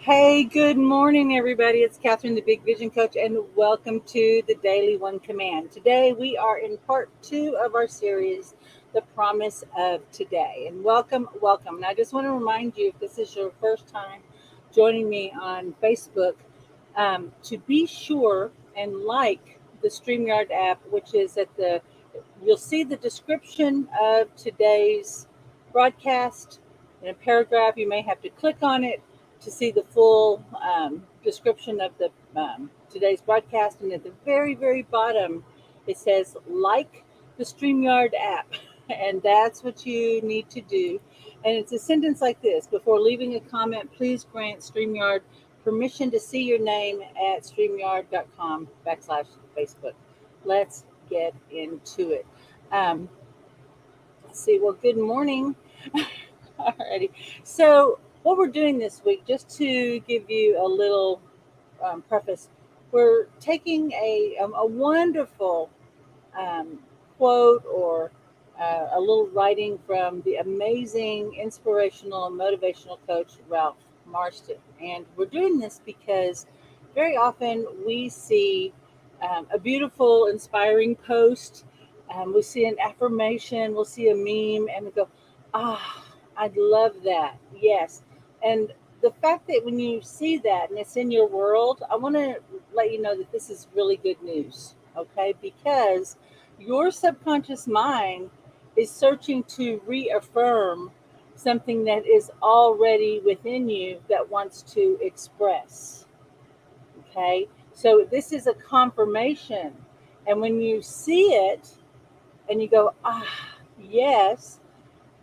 Hey, good morning, everybody. It's Catherine, the Big Vision Coach, and welcome to the Daily One Command. Today, we are in part two of our series, The Promise of Today. And welcome. And I just want to remind you, if this is your first time joining me on Facebook, to be sure and like the StreamYard app, which is you'll see the description of today's broadcast in a paragraph. You may have to click on it to see the full description of the today's broadcast. And at the very, very bottom, it says like the StreamYard app. And that's what you need to do. And it's a sentence like this: before leaving a comment, please grant StreamYard permission to see your name at streamyard.com/Facebook. Let's get into it. Um, let's see. Well, good morning. Alrighty. So, what we're doing this week, just to give you a little preface, we're taking a wonderful um, quote or a little writing from the amazing inspirational and motivational coach Ralph Marston. And we're doing this because very often we see a beautiful, inspiring post, we see an affirmation, we'll see a meme, and we go, ah, I love that. Yes. And the fact that when you see that and it's in your world, I want to let you know that this is really good news, okay? Because your subconscious mind is searching to reaffirm something that is already within you that wants to express. Okay, so this is a confirmation, and when you see it and you go, yes,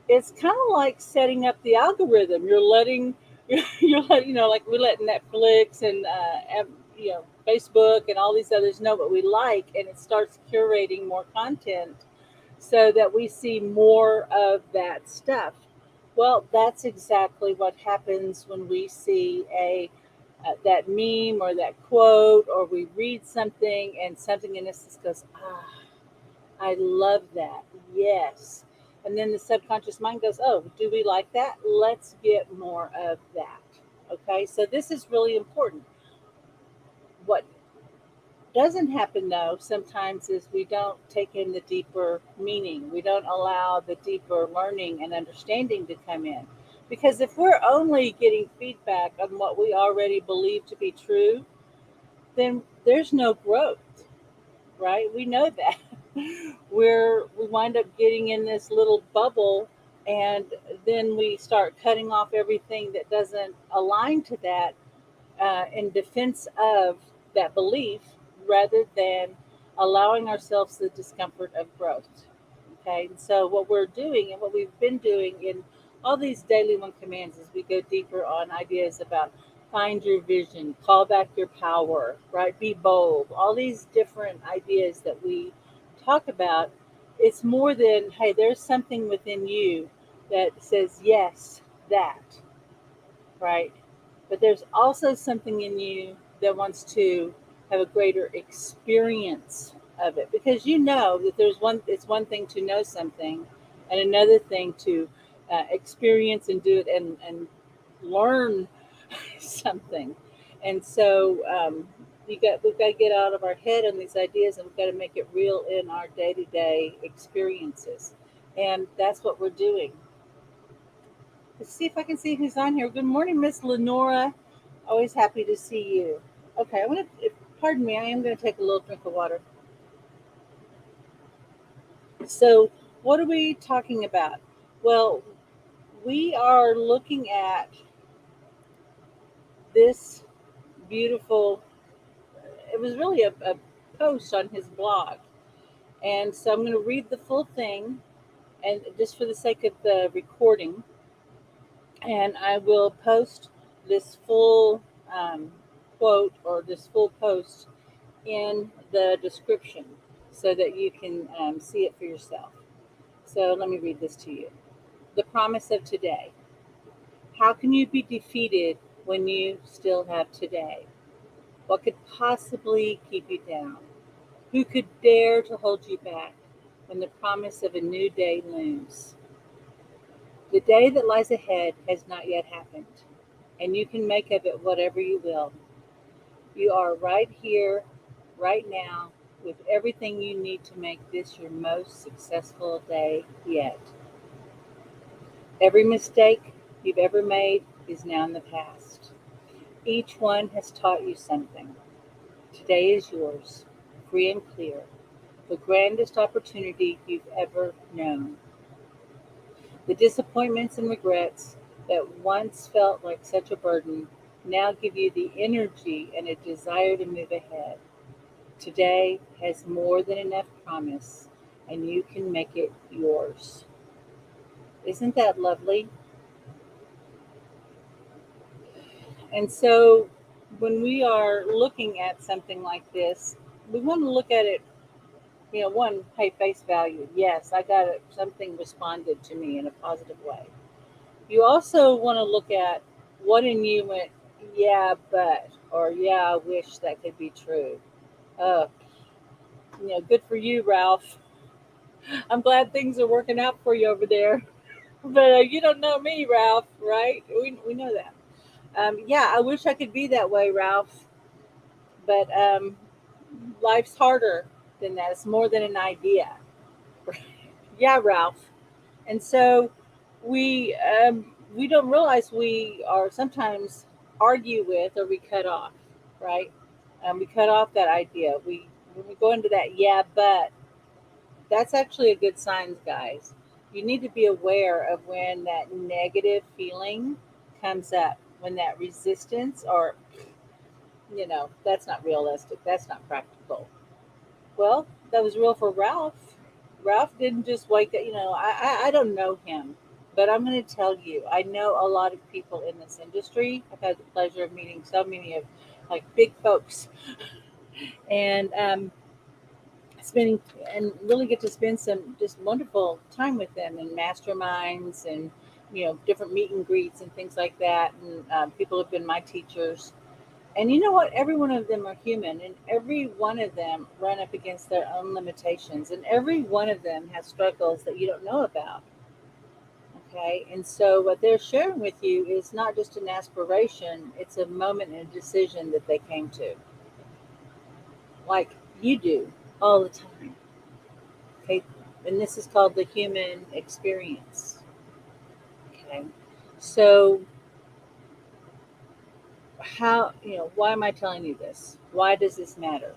it's kind of like setting up the algorithm. You're letting you're letting, like we let Netflix and Facebook and all these others know what we like, and it starts curating more content so that we see more of that stuff. Well, that's exactly what happens when we see a that meme or that quote, or we read something and something in us just goes, I love that. Yes. And then the subconscious mind goes, oh, do we like that? Let's get more of that. Okay. So this is really important. What doesn't happen though sometimes is we don't take in the deeper meaning. We don't allow the deeper learning and understanding to come in. Because if we're only getting feedback on what we already believe to be true, then there's no growth, right? We know that. We wind up getting in this little bubble, and then we start cutting off everything that doesn't align to that in defense of that belief, rather than allowing ourselves the discomfort of growth. Okay, and so what we're doing and what we've been doing in all these daily one commands is we go deeper on ideas about find your vision, call back your power, right? Be bold. All these different ideas that we talk about, it's more than, hey, there's something within you that says yes, that, right? But there's also something in you that wants to have a greater experience of it, because you know that it's one thing to know something and another thing to experience and do it and learn something. And so we've got to get out of our head on these ideas, and we've got to make it real in our day-to-day experiences. And that's what we're doing. Let's see if I can see who's on here. Good morning, Miss Lenora. Always happy to see you. Okay, I want to, pardon me, I am going to take a little drink of water. So, what are we talking about? Well, we are looking at this beautiful, it was really a post on his blog. And so I'm going to read the full thing, and just for the sake of the recording, and I will post this full quote or this full post in the description so that you can see it for yourself. So let me read this to you. The promise of today. How can you be defeated when you still have today? What could possibly keep you down? Who could dare to hold you back when the promise of a new day looms? The day that lies ahead has not yet happened. and you can make of it whatever you will. You are right here, right now, with everything you need to make this your most successful day yet. Every mistake you've ever made is now in the past. Each one has taught you something. Today is yours, free and clear, the grandest opportunity you've ever known. The disappointments and regrets that once felt like such a burden now give you the energy and a desire to move ahead. Today has more than enough promise, and you can make it yours. Isn't that lovely? And so, when we are looking at something like this, we want to look at it, one, hey, face value. Yes, I got it. Something responded to me in a positive way. You also want to look at what in you went, yeah, but, or yeah, I wish that could be true. Uh, good for you, Ralph. I'm glad things are working out for you over there. But you don't know me, Ralph, right? We know that. Yeah, I wish I could be that way, Ralph. But life's harder than that. It's more than an idea. Yeah, Ralph. And so we don't realize we are sometimes argue with or we cut off, right? We cut off that idea. We When we go into that, yeah, but that's actually a good sign, guys. You need to be aware of when that negative feeling comes up, when that resistance, or that's not realistic, that's not practical. Well, that was real for Ralph. Ralph didn't just wake up. I don't know him, but I'm going to tell you, I know a lot of people in this industry. I've had the pleasure of meeting so many of like big folks, and spending and really get to spend some just wonderful time with them in masterminds and different meet and greets and things like that. And people have been my teachers. And you know what? Every one of them are human, and every one of them run up against their own limitations, and every one of them has struggles that you don't know about. Okay. And so, what they're sharing with you is not just an aspiration, it's a moment and a decision that they came to, like you do all the time. Okay. And this is called the human experience. Okay. So, why am I telling you this? Why does this matter?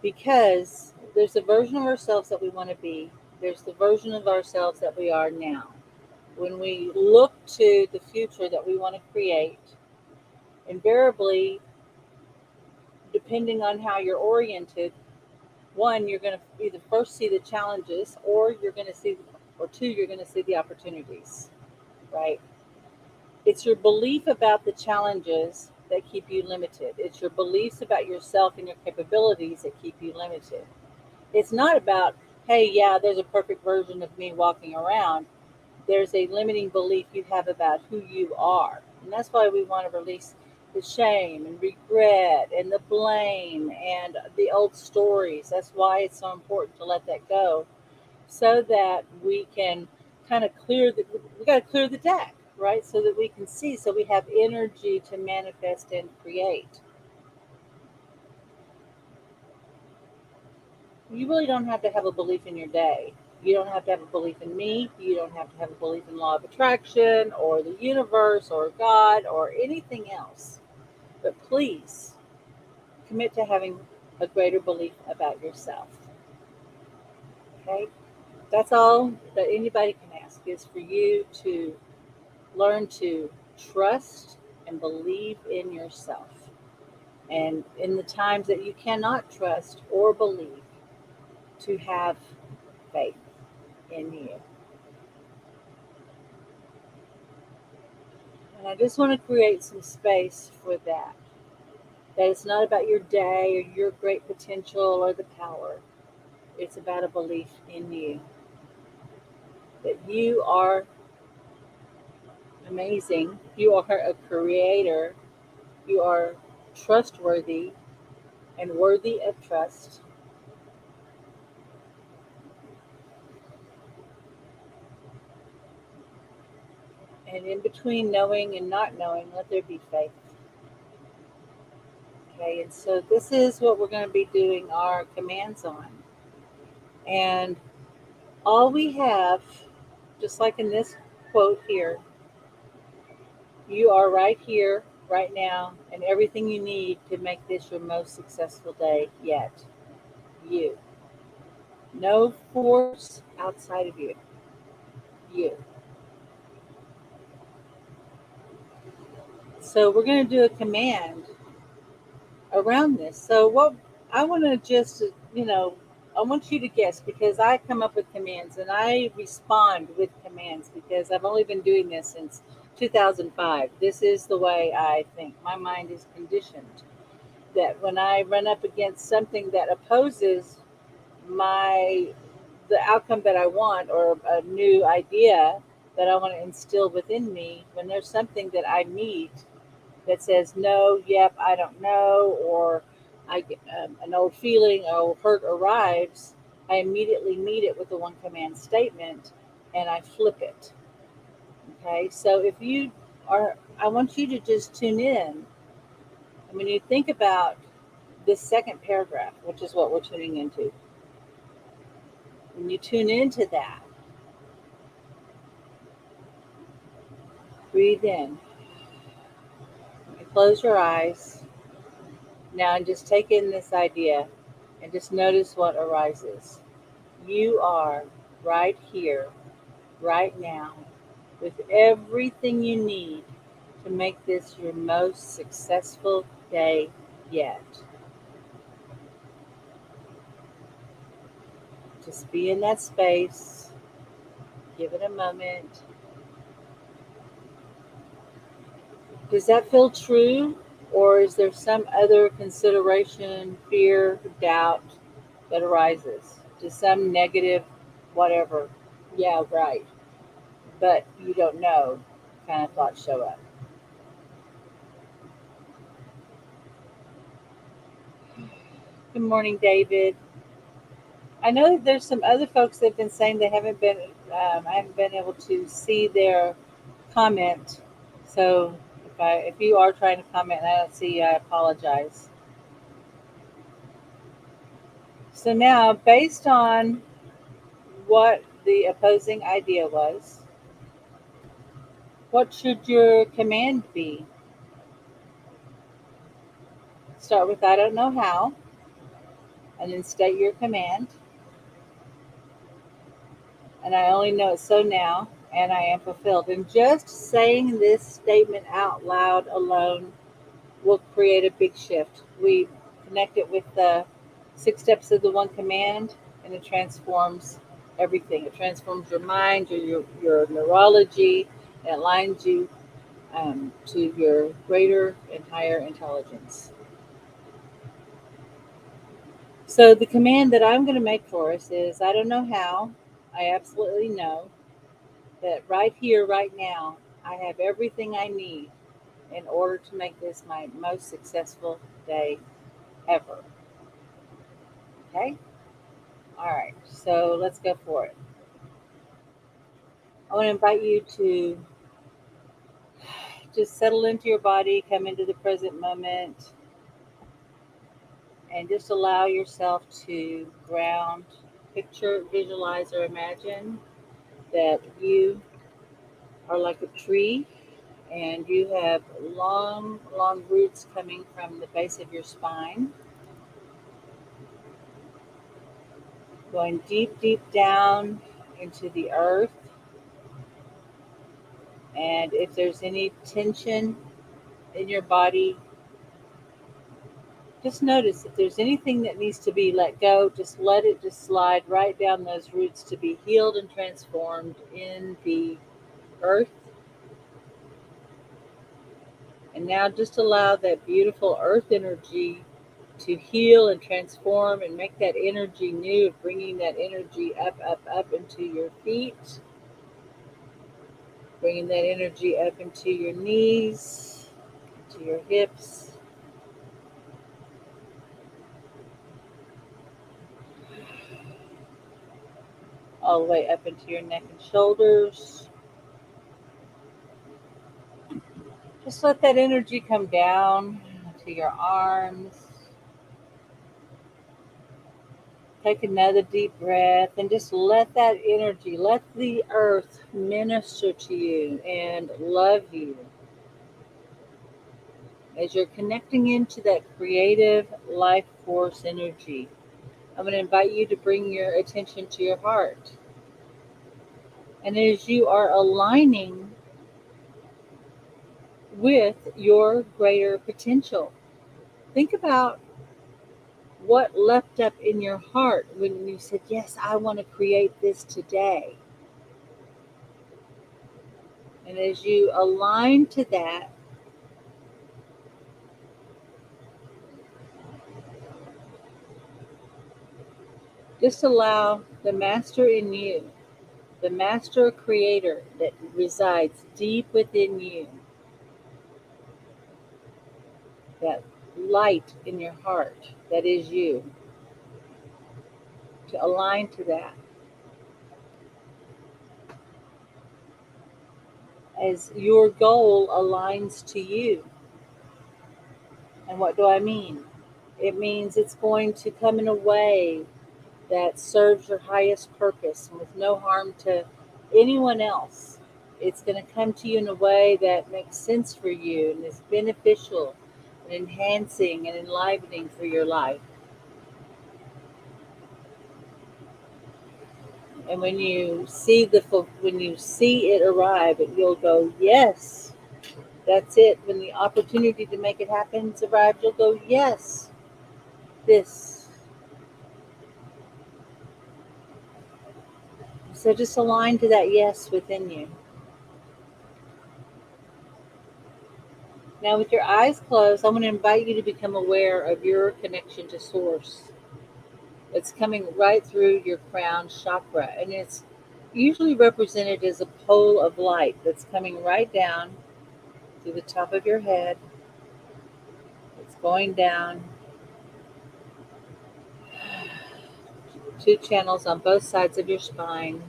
Because there's a version of ourselves that we want to be, there's the version of ourselves that we are now. When we look to the future that we want to create, invariably, depending on how you're oriented, one, you're going to either first see the challenges, or you're going to see, or two, you're going to see the opportunities, right? It's your belief about the challenges that keep you limited. It's your beliefs about yourself and your capabilities that keep you limited. It's not about, hey, yeah, there's a perfect version of me walking around. There's a limiting belief you have about who you are. And that's why we want to release the shame and regret and the blame and the old stories. That's why it's so important to let that go, so that we can kind of we got to clear the deck, right? So that we can see, so we have energy to manifest and create. You really don't have to have a belief in your day. You don't have to have a belief in me. You don't have to have a belief in law of attraction or the universe or God or anything else. But please commit to having a greater belief about yourself. Okay? That's all that anybody can ask, is for you to learn to trust and believe in yourself. And in the times that you cannot trust or believe, to have faith in you. And I just want to create some space for that. That it's not about your day or your great potential or the power. It's about a belief in you. That you are amazing. You are a creator. You are trustworthy and worthy of trust. And in between knowing and not knowing, let there be faith. Okay, and so this is what we're going to be doing our commands on. And all we have, just like in this quote here, you are right here, right now, and everything you need to make this your most successful day yet. You. No force outside of you. You. So we're going to do a command around this. So what I want to just, I want you to guess because I come up with commands and I respond with commands because I've only been doing this since 2005. This is the way I think. My mind is conditioned that when I run up against something that opposes my the outcome that I want or a new idea that I want to instill within me, when there's something that I meet that says no, yep, I don't know, or I get an old feeling or hurt arrives, I immediately meet it with the one command statement and I flip it. Okay, so if you are, I want you to just tune in. And when you think about this second paragraph, which is what we're tuning into, when you tune into that, breathe in and close your eyes now and just take in this idea and just notice what arises. You are right here, right now, with everything you need to make this your most successful day yet. Just be in that space, give it a moment. Does that feel true? Or is there some other consideration, fear, doubt that arises? Just some negative, whatever, yeah, right, but you don't know kind of thoughts show up? Good morning, David. I know that there's some other folks that have been saying they haven't been, I haven't been able to see their comment. So if you are trying to comment and I don't see you, I apologize. So now, based on what the opposing idea was, what should your command be? Start with I don't know how, and then state your command. And I only know it so now, and I am fulfilled. And just saying this statement out loud alone will create a big shift. We connect it with the 6 steps of the one command, and it transforms everything. It transforms your mind, your neurology, and it aligns you to your greater and higher intelligence. So the command that I'm going to make for us is I don't know how. I absolutely know that right here, right now, I have everything I need in order to make this my most successful day ever. Okay? All right, so let's go for it. I want to invite you to just settle into your body, come into the present moment, and just allow yourself to ground, picture, visualize, or imagine that you are like a tree and you have long, long roots coming from the base of your spine, going deep, deep down into the earth. And if there's any tension in your body, just notice if there's anything that needs to be let go, just let it just slide right down those roots to be healed and transformed in the earth. And now just allow that beautiful earth energy to heal and transform and make that energy new, bringing that energy up, up, up into your feet, bringing that energy up into your knees, to your hips, all the way up into your neck and shoulders. Just let that energy come down to your arms. Take another deep breath and just let that energy, let the earth minister to you and love you as you're connecting into that creative life force energy. I'm going to invite you to bring your attention to your heart. And as you are aligning with your greater potential, think about what leapt up in your heart when you said, yes, I want to create this today. And as you align to that, just allow the master in you, the master creator that resides deep within you, that light in your heart that is you, to align to that. As your goal aligns to you. And what do I mean? It means it's going to come in a way that serves your highest purpose and with no harm to anyone else. It's going to come to you in a way that makes sense for you and is beneficial and enhancing and enlivening for your life. And when you see it arrive, you'll go, yes, that's it. When the opportunity to make it happen arrives, you'll go, yes, this. So just align to that yes within you. Now, with your eyes closed, I'm going to invite you to become aware of your connection to Source. It's coming right through your crown chakra, and it's usually represented as a pole of light that's coming right down through the top of your head. It's going down two channels on both sides of your spine,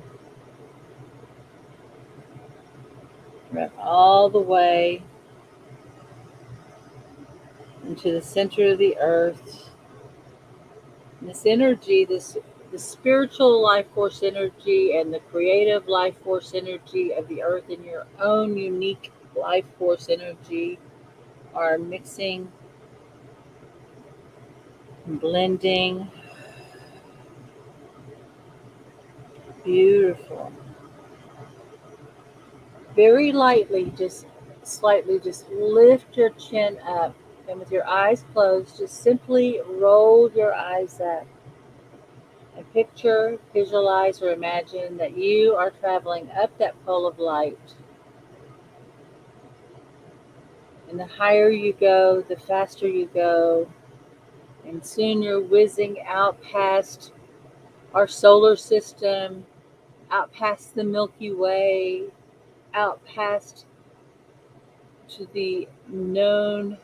right all the way into the center of the earth. And this energy, the spiritual life force energy and the creative life force energy of the earth and your own unique life force energy are mixing and blending. Beautiful. Very lightly, just slightly, just lift your chin up. And with your eyes closed, just simply roll your eyes up. And picture, visualize, or imagine that you are traveling up that pole of light. And the higher you go, the faster you go. And soon you're whizzing out past our solar system, out past the Milky Way, out past to the known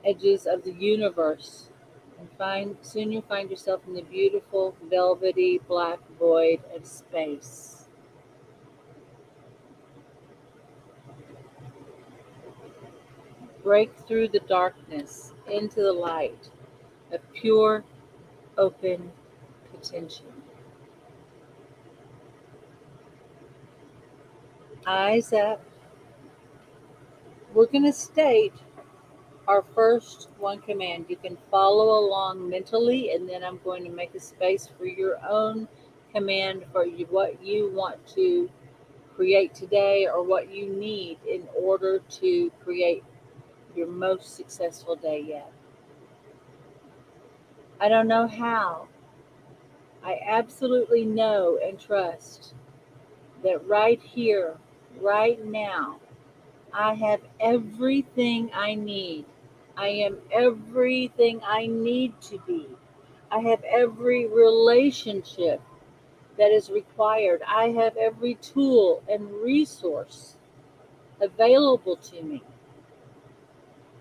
edges of the universe. And soon you find yourself in the beautiful, velvety, black void of space. Break through the darkness into the light of pure, open potential. Eyes up. We're going to state our first one command. You can follow along mentally, and then I'm going to make a space for your own command for you, what you want to create today or what you need in order to create your most successful day yet. I don't know how. I absolutely know and trust that right here, right now, I have everything I need. I am everything I need to be. I have every relationship that is required. I have every tool and resource available to me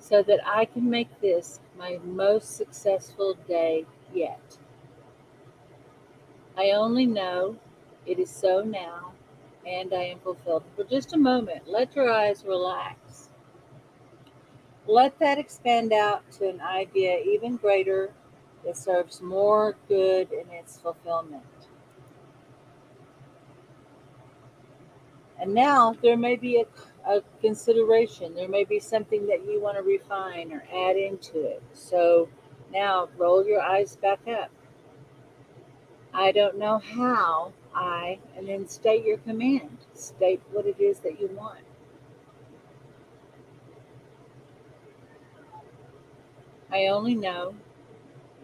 so that I can make this my most successful day yet. I only know it is so now, and I am fulfilled. For just a moment, let your eyes relax. Let that expand out to an idea even greater that serves more good in its fulfillment. And now there may be a consideration, there may be something that you want to refine or add into it. So now roll your eyes back up. I don't know how and then state your command. State what it is that you want. I only know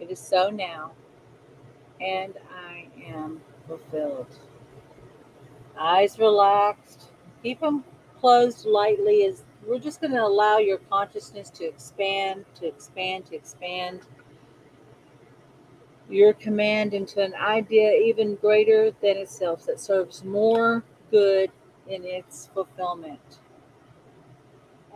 it is so now, and I am fulfilled. Eyes relaxed. Keep them closed lightly as we're just going to allow your consciousness to expand, to expand, to expand your command into an idea even greater than itself that serves more good in its fulfillment.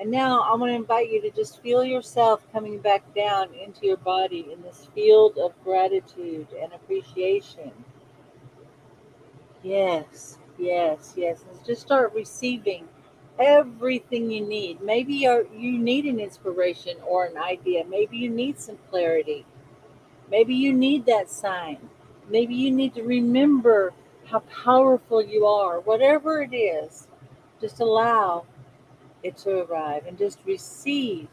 And now I want to invite you to just feel yourself coming back down into your body in this field of gratitude and appreciation. Yes, yes, yes. And just start receiving everything you need. Maybe you need an inspiration or an idea. Maybe you need some clarity. Maybe you need that sign. Maybe you need to remember how powerful you are. Whatever it is, just allow it to arrive and just receive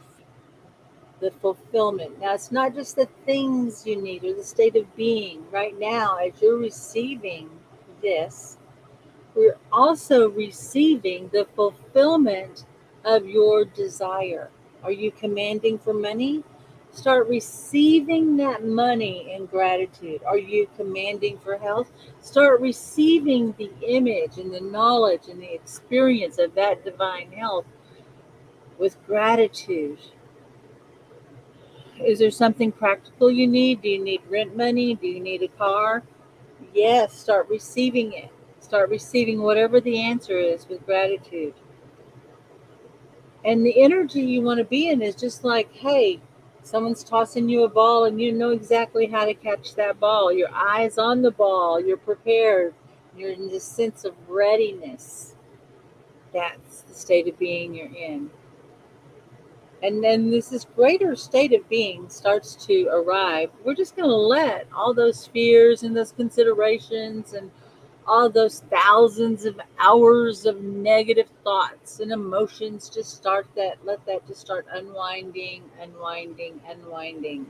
the fulfillment. Now, it's not just the things you need or the state of being. Right now, as you're receiving this, we're also receiving the fulfillment of your desire. Are you commanding for money? Start receiving that money in gratitude. Are you commanding for health? Start receiving the image and the knowledge and the experience of that divine health with gratitude. Is there something practical you need? Do you need rent money? Do you need a car? Yes, start receiving it. Start receiving whatever the answer is with gratitude. And the energy you want to be in is just like, hey, someone's tossing you a ball and you know exactly how to catch that ball. Your eyes on the ball, you're prepared, you're in this sense of readiness. That's the state of being you're in. And then this greater state of being starts to arrive. We're just going to let all those fears and those considerations and all those thousands of hours of negative thoughts and emotions just let that just start unwinding, unwinding, unwinding.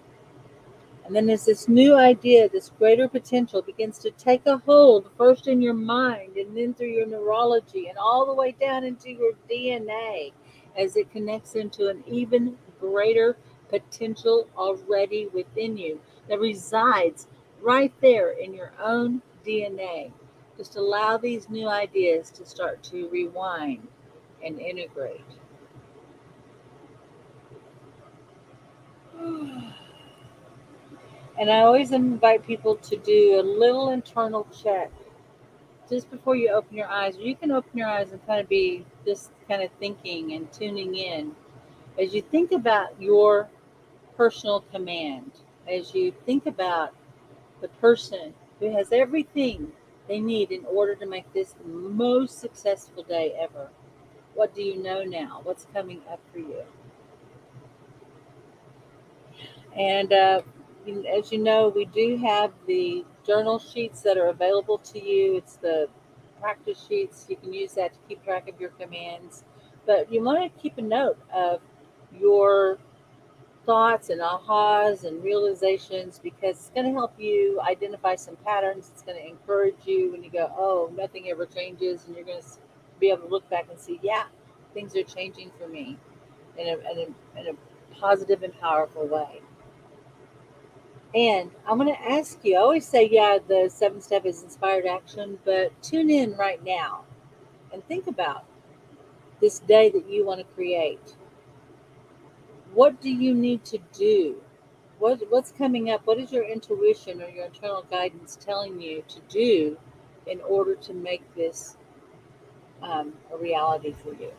And then as this new idea, this greater potential begins to take a hold, first in your mind and then through your neurology and all the way down into your DNA as it connects into an even greater potential already within you that resides right there in your own DNA. Just allow these new ideas to start to rewind and integrate. And I always invite people to do a little internal check just before you open your eyes. Or you can open your eyes and kind of be just kind of thinking and tuning in as you think about your personal command, as you think about the person who has everything they need in order to make this the most successful day ever. What do you know now? What's coming up for you? And as you know, we do have the journal sheets that are available to you. It's the practice sheets. You can use that to keep track of your commands. But you want to keep a note of your thoughts and ahas and realizations because it's going to help you identify some patterns. It's going to encourage you when you go, oh, nothing ever changes. And you're going to be able to look back and see, yeah, things are changing for me in a positive and powerful way. And I'm going to ask you, I always say, yeah, the seventh step is inspired action, but tune in right now and think about this day that you want to create. What do you need to do? What's coming up? What is your intuition or your internal guidance telling you to do in order to make this a reality for you?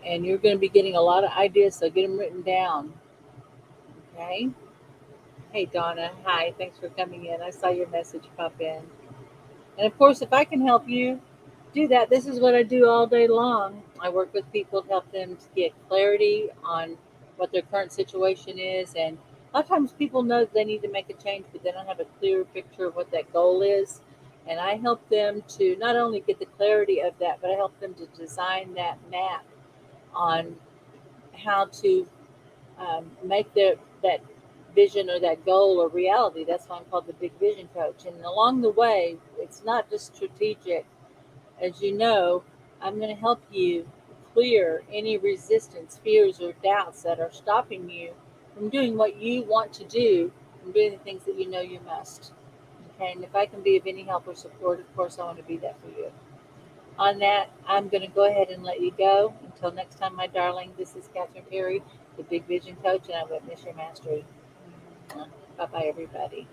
And you're going to be getting a lot of ideas, so get them written down. Okay? Hey, Donna. Hi. Thanks for coming in. I saw your message pop in. And of course, if I can help you, do that. This is what I do all day long. I work with people to help them to get clarity on what their current situation is. And a lot of times people know they need to make a change, but they don't have a clear picture of what that goal is. And I help them to not only get the clarity of that, but I help them to design that map on how to make that vision or that goal a reality. That's why I'm called the Big Vision Coach. And along the way, it's not just strategic. As you know, I'm going to help you clear any resistance, fears, or doubts that are stopping you from doing what you want to do, from doing the things that you know you must. Okay, and if I can be of any help or support, of course, I want to be that for you. On that, I'm going to go ahead and let you go. Until next time, my darling, this is Catherine Perry, the Big Vision Coach, and I witness your mastery. Bye bye, everybody.